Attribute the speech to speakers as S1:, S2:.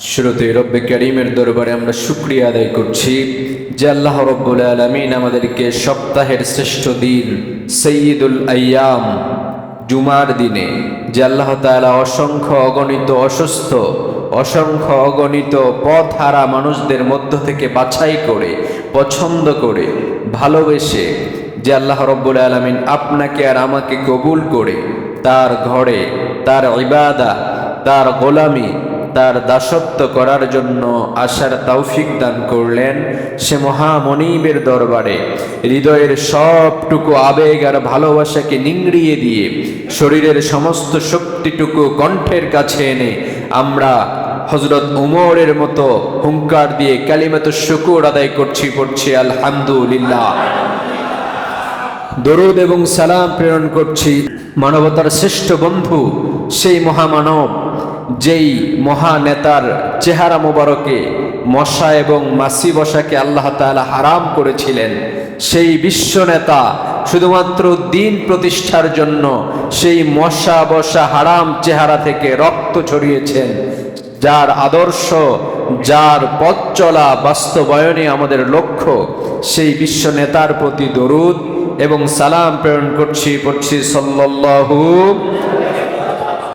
S1: শুরুতে রব্বে কারীমের দরবারে আমরা শুকরিয়া আদায় করছি যে আল্লাহ রব্বুল আলামিন আমাদেরকে সপ্তাহের শ্রেষ্ঠ দিন সৈয়দুল আইয়াম জুমার দিনে যে আল্লাহ তাআলা অসংখ্য অগণিত অসুস্থ অসংখ্য অগণিত পথহারা মানুষদের মধ্য থেকে বাছাই করে পছন্দ করে ভালোবেসে যে আল্লাহ রব্বুল আলামিন আপনাকে আর আমাকে কবুল করে তার ঘরে তার ইবাদত তার গোলামি তার দাসত্ব করার জন্য আসার তৌফিক দান করলেন, সে মহামনিবের দরবারে হৃদয়ের সবটুকু আবেগ আর ভালোবাসাকে নিংড়িয়ে দিয়ে শরীরের সমস্ত শক্তিটুকু কণ্ঠের কাছে এনে আমরা হযরত উমরের মতো হুঙ্কার দিয়ে কালিমাতুশ শুকর আদায় পড়ছি আলহামদুলিল্লাহ। দরুদ এবং সালাম প্রেরণ করছি মানবতার শ্রেষ্ঠ বন্ধু সেই মহামানব, যেই মহানেতার চেহারা মোবারকে মশা এবং মাছি বসাকে আল্লাহ তাআলা হারাম করেছিলেন, সেই বিশ্ব নেতা শুধুমাত্র দিন প্রতিষ্ঠার জন্য সেই মশা বসা হারাম চেহারা থেকে রক্ত ছড়িয়েছেন, যার আদর্শ যার পথ চলা বাস্তবায়নে আমাদের লক্ষ্য, সেই বিশ্ব নেতার প্রতি দরুদ এবং সালাম প্রেরণ পড়ছি সাল্লাল্লাহু